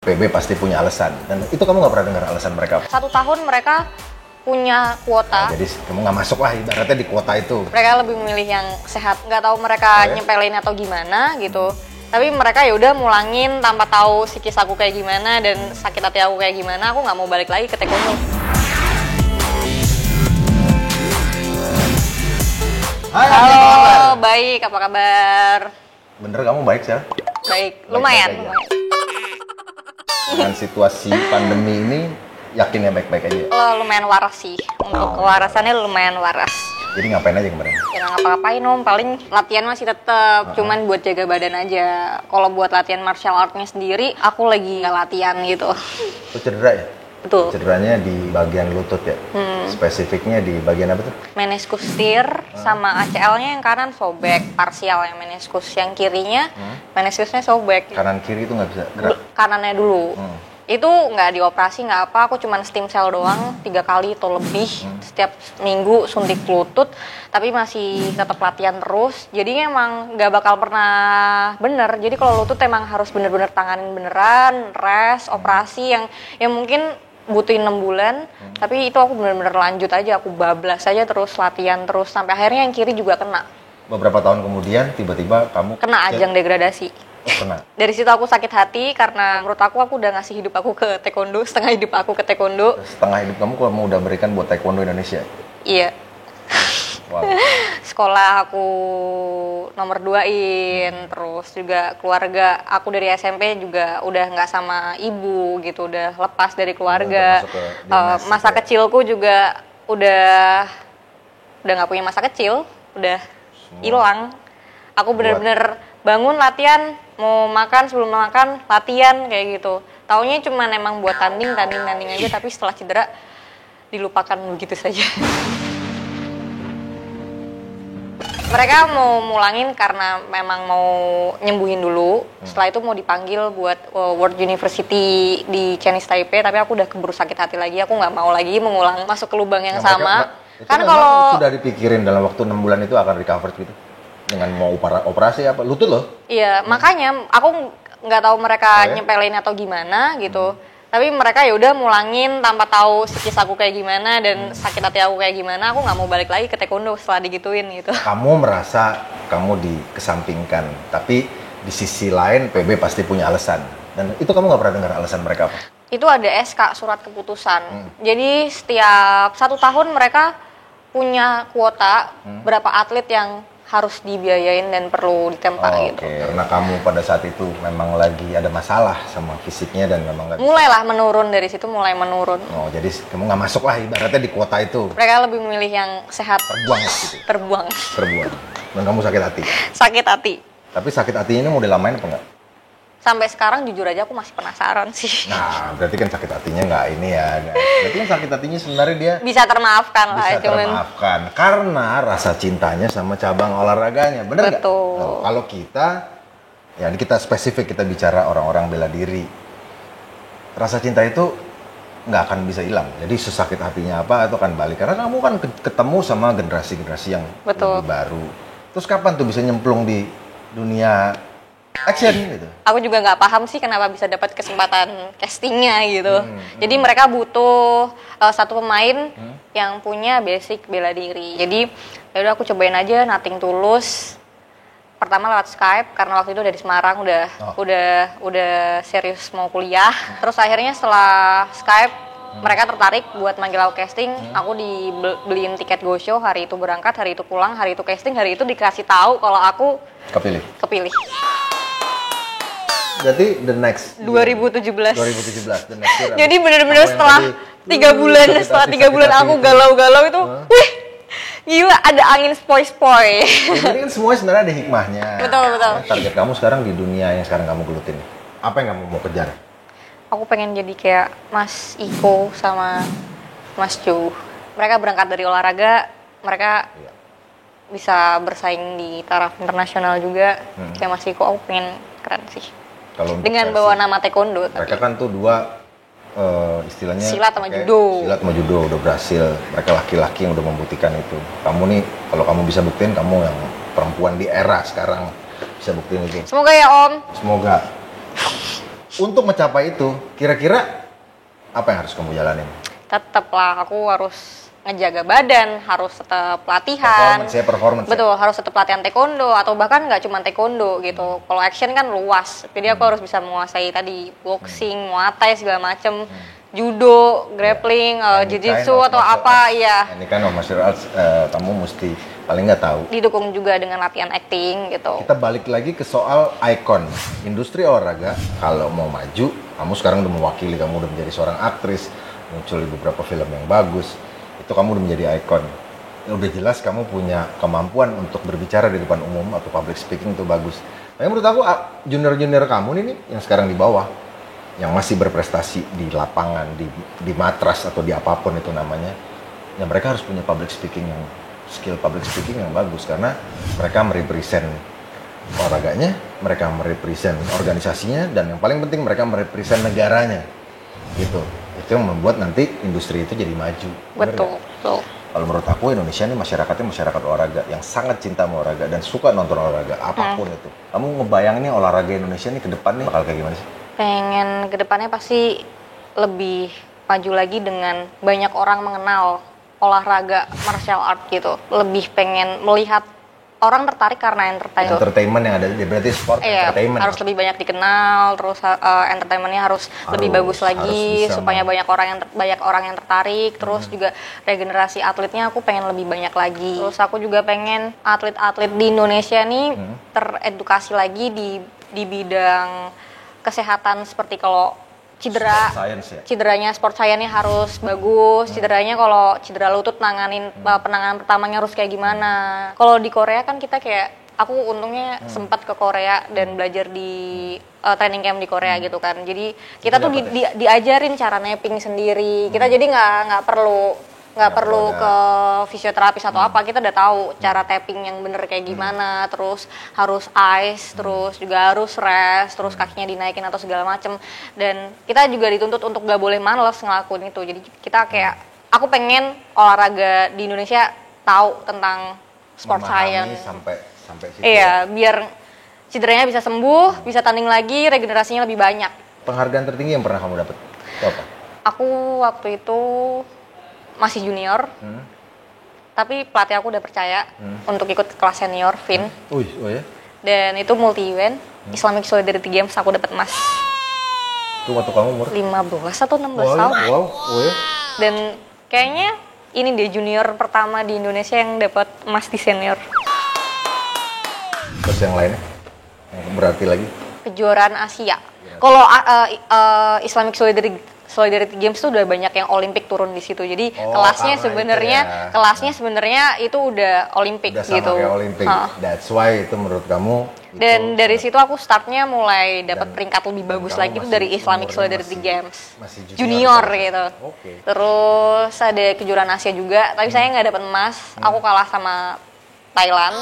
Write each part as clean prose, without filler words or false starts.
PB pasti punya alasan. Dan itu kamu nggak pernah dengar alasan mereka? 1 tahun mereka punya kuota. Nah, jadi kamu nggak masuk lah ibaratnya di kuota itu. Mereka lebih memilih yang sehat. Nggak tahu mereka nyepelin atau gimana gitu. Tapi mereka ya udah mulangin tanpa tahu psikis aku kayak gimana dan sakit hati aku kayak gimana. Aku nggak mau balik lagi ke taekwondo. Hai, Halo, apa kabar? baik. Apa kabar? Bener kamu baik sih? Baik, lumayan. Baik-baik aja. Dengan situasi pandemi ini, yakin ya baik-baik aja? Lumayan waras sih. Untuk kewarasannya lumayan waras. Jadi ngapain aja kemarin? Ya nggak ngapa-ngapain om, paling latihan masih tetap, cuman buat jaga badan aja. Kalau buat latihan martial art-nya sendiri, aku lagi nggak latihan gitu. Itu cedera ya? Betul. Cederanya di bagian lutut ya? Spesifiknya di bagian apa tuh? Meniskus tir sama ACL-nya yang kanan sobek, parsial yang meniskus. Yang kirinya, meniskusnya sobek. Kanan kiri itu nggak bisa gerak? Kanannya dulu. Itu nggak dioperasi, nggak apa, aku cuman stem cell doang 3 kali atau lebih setiap minggu suntik lutut, tapi masih tetap latihan terus. Jadi emang nggak bakal pernah bener. Jadi kalau lutut emang harus bener-bener tanganin beneran, rest, operasi yang mungkin butuhin 6 bulan, tapi itu aku bener-bener lanjut aja, aku bablas aja terus latihan terus sampai akhirnya yang kiri juga kena. Beberapa tahun kemudian tiba-tiba kamu Kena ajang degradasi. kena. Dari situ aku sakit hati karena menurut aku udah ngasih hidup aku ke taekwondo, setengah hidup aku ke taekwondo. Setengah hidup kamu udah berikan buat taekwondo Indonesia. Iya. Wow. Sekolah aku nomor 2-in, terus juga keluarga aku dari SMP juga udah nggak sama ibu gitu, udah lepas dari keluarga. Udah masuk ke dinas, Masa ya. kecilku juga udah nggak punya masa kecil, udah hilang. Aku bener-bener bangun latihan, mau makan sebelum makan latihan kayak gitu. Taunya cuma emang buat tanding aja, tapi setelah cedera dilupakan begitu saja. Mereka mau mulangin karena memang mau nyembuhin dulu. Setelah itu mau dipanggil buat World University di Chinese Taipei, tapi aku udah keburu sakit hati lagi. Aku nggak mau lagi mengulang masuk ke lubang yang sama. Kan kalau sudah dipikirin dalam waktu 6 bulan itu akan recover gitu. Dengan mau operasi apa? Lutut loh. Iya, makanya aku nggak tahu mereka nyepelin atau gimana gitu. Tapi mereka ya udah mulangin tanpa tahu psikis aku kayak gimana dan sakit hati aku kayak gimana. Aku nggak mau balik lagi ke taekwondo setelah digituin gitu. Kamu merasa kamu dikesampingkan, tapi di sisi lain PB pasti punya alasan. Dan itu kamu nggak pernah dengar alasan mereka apa? Itu ada SK, surat keputusan. Jadi setiap 1 tahun mereka punya kuota berapa atlet yang harus dibiayain dan perlu ditempa gitu. Oke, karena kamu pada saat itu memang lagi ada masalah sama fisiknya dan memang nggak bisa. Mulailah menurun dari situ, mulai menurun. Oh, jadi kamu nggak masuk lah ibaratnya di kuota itu. Mereka lebih memilih yang sehat. Terbuang gitu. Terbuang. Terbuang. Dan kamu sakit hati. Sakit hati. Tapi sakit hatinya ini mau dilamain apa enggak? Sampai sekarang jujur aja aku masih penasaran sih. Nah, berarti kan sakit hatinya nggak ini ya. Berarti kan sakit hatinya sebenarnya dia Bisa termaafkan lah. bisa termaafkan karena rasa cintanya sama cabang olahraganya, bener nggak? Betul. Nah, kalau kita spesifik kita bicara orang-orang bela diri, rasa cinta itu nggak akan bisa hilang. Jadi sesakit hatinya apa itu akan balik karena kamu kan ketemu sama generasi-generasi yang lebih baru. Terus kapan tuh bisa nyemplung di dunia action gitu? Aku juga nggak paham sih kenapa bisa dapat kesempatan castingnya gitu. Jadi mereka butuh satu pemain yang punya basic bela diri. Jadi ya udah aku cobain aja nothing tulus. Pertama lewat Skype karena waktu itu dari Semarang udah serius mau kuliah. Terus akhirnya setelah Skype mereka tertarik buat manggil aku casting. Aku dibeliin tiket go show, hari itu berangkat, hari itu pulang, hari itu casting, hari itu dikasih tahu kalau aku kepilih. Berarti the next 2017 the next year. Jadi bener-bener setelah 3 bulan aku galau-galau itu, wih gila ada angin spoi-spoi. Jadi kan semuanya sebenarnya ada hikmahnya. Betul. Target kamu sekarang di dunia yang sekarang kamu gelutin, apa yang kamu mau kejar? Aku pengen jadi kayak Mas Iko sama Mas Jo. Mereka berangkat dari olahraga, mereka bisa bersaing di taraf internasional juga. Kayak Mas Iko, aku pengen keren sih. Kalau dengan bawa nama taekwondo. Mereka kan tuh dua istilahnya silat sama judo. Silat sama judo udah berhasil. Mereka laki-laki yang udah membuktikan itu. Kamu nih kalau kamu bisa buktiin, kamu yang perempuan di era sekarang bisa buktiin itu. Semoga ya Om. Semoga. untuk mencapai itu, kira-kira apa yang harus kamu jalanin? Tetep lah, aku harus ngejaga badan, harus tetap latihan. Performance. Betul, harus tetap latihan taekwondo atau bahkan nggak cuma taekwondo gitu. Kalau action kan luas, jadi aku harus bisa menguasai tadi boxing, muay thai segala macem, judo, grappling, jiu-jitsu atau apa, iya. Ini kan martial arts, kamu mesti paling nggak tahu. Didukung juga dengan latihan acting gitu. Kita balik lagi ke soal ikon industri olahraga. Kalau mau maju, kamu sekarang udah mewakili, kamu udah menjadi seorang aktris, muncul di beberapa film yang bagus. Itu kamu udah menjadi ikon. Ya, udah jelas kamu punya kemampuan untuk berbicara di depan umum atau public speaking itu bagus. Tapi menurut aku junior-junior kamu nih yang sekarang di bawah, yang masih berprestasi di lapangan, di matras atau di apapun itu namanya, ya mereka harus punya skill public speaking yang bagus karena mereka merepresent olahraganya, mereka merepresent organisasinya, dan yang paling penting mereka merepresent negaranya gitu. Itu yang membuat nanti industri itu jadi maju. Betul. Kalau menurut aku Indonesia ini masyarakatnya masyarakat olahraga yang sangat cinta sama olahraga dan suka nonton olahraga apapun itu. Kamu ngebayangin olahraga Indonesia ini ke depan nih bakal kayak gimana sih? Pengen kedepannya pasti lebih maju lagi dengan banyak orang mengenal olahraga martial art gitu. Lebih pengen melihat orang tertarik karena entertainment yang ada di berarti sport entertainment. Harus lebih banyak dikenal, terus entertainmentnya harus lebih bagus lagi supaya banyak orang yang tertarik. Terus juga regenerasi atletnya aku pengen lebih banyak lagi. Terus aku juga pengen atlet-atlet di Indonesia nih teredukasi lagi di bidang kesehatan, seperti kalau cedera, cederanya sport science-nya harus bagus. Cederanya kalau cedera lutut penanganan pertamanya harus kayak gimana. Kalau di Korea kan kita aku untungnya sempat ke Korea dan belajar di training camp di Korea gitu kan. Jadi kita tuh diajarin cara napping sendiri. Kita jadi nggak perlu ke fisioterapis atau apa, kita udah tahu cara tapping yang bener kayak gimana, terus harus ice, terus juga harus rest, terus kakinya dinaikin atau segala macem. Dan kita juga dituntut untuk gak boleh males ngelakuin itu. Jadi kita aku pengen olahraga di Indonesia tahu tentang sport science sampai situ. Iya, biar cederanya bisa sembuh, bisa tanding lagi, regenerasinya lebih banyak. Penghargaan tertinggi yang pernah kamu dapat itu apa? Aku waktu itu masih junior, tapi pelatih aku udah percaya untuk ikut kelas senior, Vin. Oh ya? Dan itu multi event, Islamic Solidarity Games, aku dapat emas. Itu waktu kamu umur? 15 atau 16 tahun. Wow, ya? Dan kayaknya ini deh junior pertama di Indonesia yang dapat emas di senior. Terus yang lainnya? Yang berarti lagi? Kejuaraan Asia. Kalau Islamic Solidarity Games tuh udah banyak yang Olimpik turun di situ. Jadi kelasnya sebenarnya itu udah Olimpik gitu. Udah sama kayak Olimpik. That's why itu menurut kamu. Dan dari situ aku startnya mulai dapat peringkat lebih bagus lagi itu dari Islamic Solidarity Games. Masih junior gitu. Okay. Terus ada kejuaraan Asia juga, tapi saya nggak dapat emas. Aku kalah sama Thailand.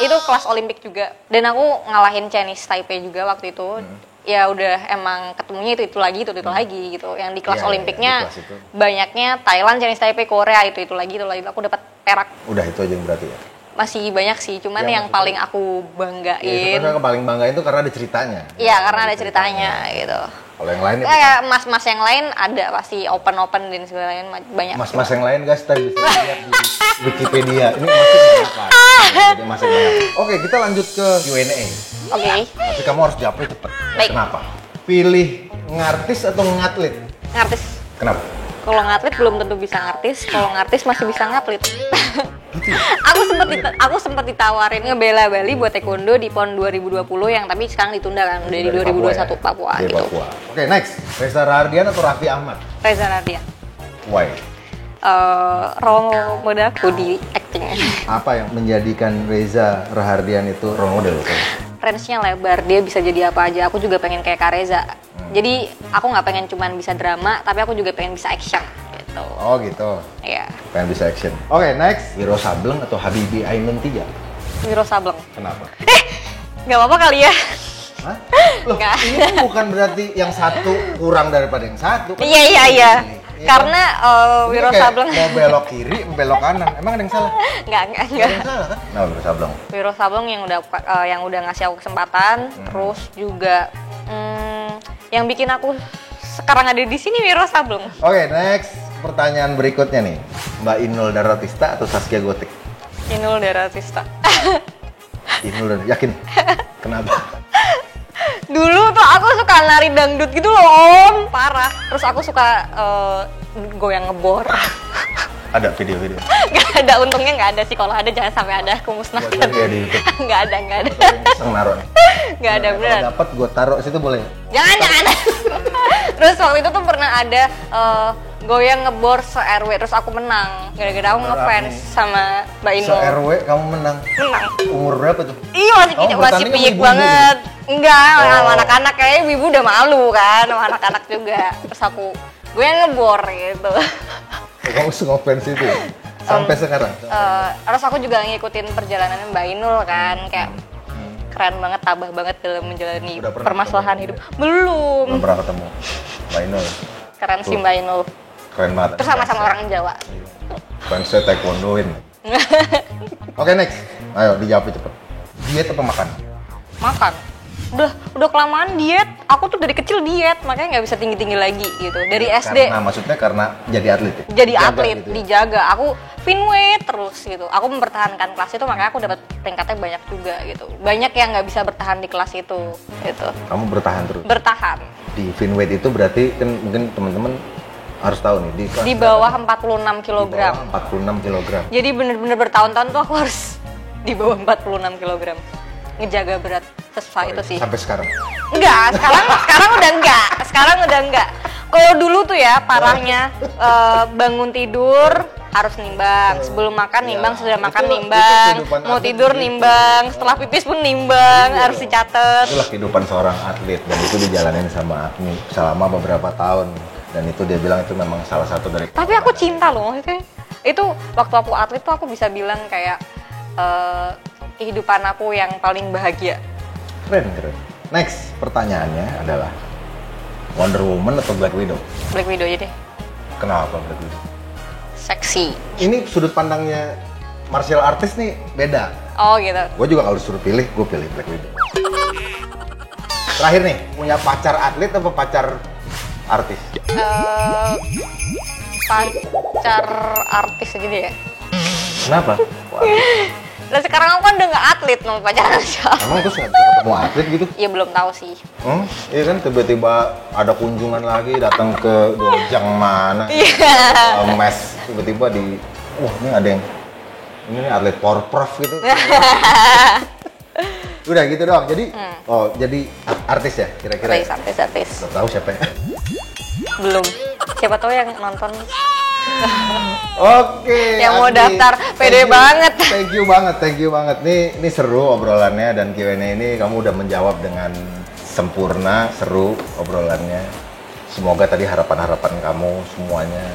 Itu kelas Olimpik juga. Dan aku ngalahin Chinese Taipei juga waktu itu. Ya udah emang ketemunya itu lagi gitu. Yang di kelas Olimpiknya banyaknya Thailand, Chinese Taipei, Korea itu lagi. Aku dapat perak. Udah itu aja yang berarti ya. Masih banyak sih, cuman yang paling aku banggain. Yang paling banggain itu karena ada ceritanya. Iya, karena ada ceritanya gitu. Kalau yang lain kayak mas-mas yang lain ada pasti open dan segala lain banyak. Mas-mas yang lain guys tadi bisa lihat di Wikipedia. Ini masih banyak. Jadi masih banyak. Oke, kita lanjut ke Q&A. Oke. Tapi kamu harus jawabnya cepet. Baik. Kenapa? Pilih ngartis atau ngatlet? Ngartis. Kenapa? Kalau ngatlet belum tentu bisa ngartis. Kalau ngartis masih bisa ngatlet. Gitu ya? aku sempat ditawarin ngebela Bali buat taekwondo di PON 2020 yang tapi sekarang ditunda kan udah di 2021 Papua gitu. Papua. Oke, next. Reza Rahardian atau Raffi Ahmad? Reza Rahardian. Why? Role model aku di acting. Apa yang menjadikan Reza Rahardian itu role model? Range-nya lebar, dia bisa jadi apa aja. Aku juga pengen kayak Kak Reza. Jadi aku nggak pengen cuman bisa drama, tapi aku juga pengen bisa action. Gitu. Oh gitu. Iya. Pengen bisa action. Oke, next. Wiro Sableng atau Habibie Ainun 3? Wiro Sableng. Kenapa? Nggak apa-apa kali ya. Hah? Loh, ini kan bukan berarti yang satu kurang daripada yang satu. Kan Iya. Karena Wiro Sableng mau belok kiri, belok kanan. Emang ada yang salah? Enggak. Ada yang salah kan? Nah, Wiro Sableng. Wiro Sableng yang udah ngasih aku kesempatan, terus juga yang bikin aku sekarang ada di sini Wiro Sableng. Oke, next pertanyaan berikutnya nih. Mbak Inul Daratista atau Zaskia Gotik? Inul Daratista. Inul, yakin? Kenapa? Dulu tuh aku suka nari dangdut gitu loh Om, parah. Terus aku suka goyang ngebor. Ada video-video? Gak ada, untungnya nggak ada sih. Kalau ada jangan sampai ada, aku musnahkan. Buat lagi ya di YouTube. Nggak ada. Iseng naruh nih. Nggak ada beneran. Kalau dapat gue taruh situ boleh. Jangan. Terus waktu itu tuh pernah ada goyang ngebor se-RW, terus aku menang. Gara-gara aku ngefans sama Mbak Inul. Se-RW kamu menang? Menang. Umur berapa tuh? Iya masih Kamu masih bertanding sama piyik ibu-ibu banget. Enggak, Oh. sama anak-anak kayaknya ibu udah malu kan, sama anak-anak juga. Terus aku goyang ngebor gitu. Kamu ngefans itu ya? Sampai sekarang? Terus aku juga ngikutin perjalanan Mbak Inul kan, kayak keren banget, tabah banget dalam menjalani Udah pernah permasalahan ketemu? hidup. Belum. Belum pernah ketemu Mbak Inul. Keren sih Mbak Inul. Keren banget. Terus sama-sama orang Jawa. Fansnya taekwondoin. Oke, next. Ayo dijawab cepet. Diet apa makan? Makan. Udah kelamaan diet. Aku tuh dari kecil diet, makanya nggak bisa tinggi-tinggi lagi gitu. Dari SD. Karena maksudnya karena jadi atlet ya? Jadi Jaga atlet, gitu ya? dijaga. Aku pin weight terus gitu. Aku mempertahankan kelas itu, makanya aku dapat peringkatnya banyak juga gitu. Banyak yang nggak bisa bertahan di kelas itu gitu. Kamu bertahan terus? Bertahan. Di fin weight itu berarti kan mungkin teman-teman harus tahu nih kelas Di bawah 46 kg. di bawah 46 kg. Jadi bener-bener bertahun-tahun tuh aku harus di bawah 46 kg. Ngejaga berat sesuai itu sih. Sampai sekarang. Enggak, sekarang udah enggak. Sekarang udah enggak. Kalau dulu tuh ya parahnya bangun tidur harus nimbang, sebelum makan nimbang, sesudah makan itu nimbang, kehidupan mau atlet tidur gitu. nimbang, setelah pipis pun nimbang, Iya harus dong. dicatat. Itulah kehidupan seorang atlet dan itu dijalanin sama Agni selama beberapa tahun dan itu dia bilang itu memang salah satu dari. Tapi aku cinta loh maksudnya. Itu waktu aku atlet tuh aku bisa bilang kayak kehidupan aku yang paling bahagia. Keren. Next pertanyaannya adalah Wonder Woman atau Black Widow? Black Widow aja deh. Kenapa Black Widow? Seksi. Ini sudut pandangnya martial artist nih beda. Oh gitu. Gue juga kalau disuruh pilih, gue pilih Black Widow. Terakhir nih, punya pacar atlet atau pacar artis? Pacar artis aja deh ya. Kenapa? Wah, Nah sekarang aku kan udah nggak atlet mau pacaran siapa? emang terus nggak bisa ketemu atlet gitu? Ya belum tahu sih. Iya kan tiba-tiba ada kunjungan lagi datang ke dojang mana? Iya. Mes tiba-tiba di, wah ini ada yang ini nih atlet porprov gitu. Udah gitu doang. Jadi, oh jadi artis ya kira-kira? Artis. Udah tahu siapa ya? Belum. Siapa tahu yang nonton. Oke. Yang mau Andi. daftar, pede banget. Thank you banget. Nih seru obrolannya dan Q&A ini kamu udah menjawab dengan sempurna, seru obrolannya. Semoga tadi harapan-harapan kamu semuanya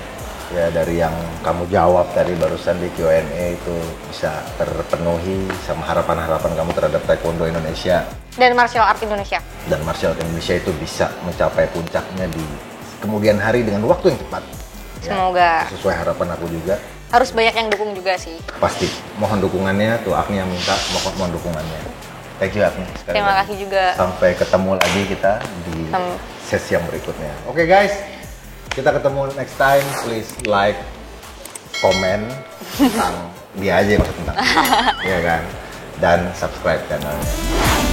ya dari yang kamu jawab tadi barusan di Q&A itu bisa terpenuhi sama harapan-harapan kamu terhadap Taekwondo Indonesia Dan martial art Indonesia. dan martial art Indonesia itu bisa mencapai puncaknya di kemudian hari dengan waktu yang cepat. Semoga. Sesuai harapan aku juga. Harus banyak yang dukung juga sih. Pasti mohon dukungannya tuh Agni yang minta mohon dukungannya. Thank you Agni sekali Terima lagi. kasih juga. Sampai ketemu lagi kita di sesi yang berikutnya. Oke guys, kita ketemu next time. Please like, komen tentang dia aja yang maksud tentang dia, ya kan, dan subscribe channelnya.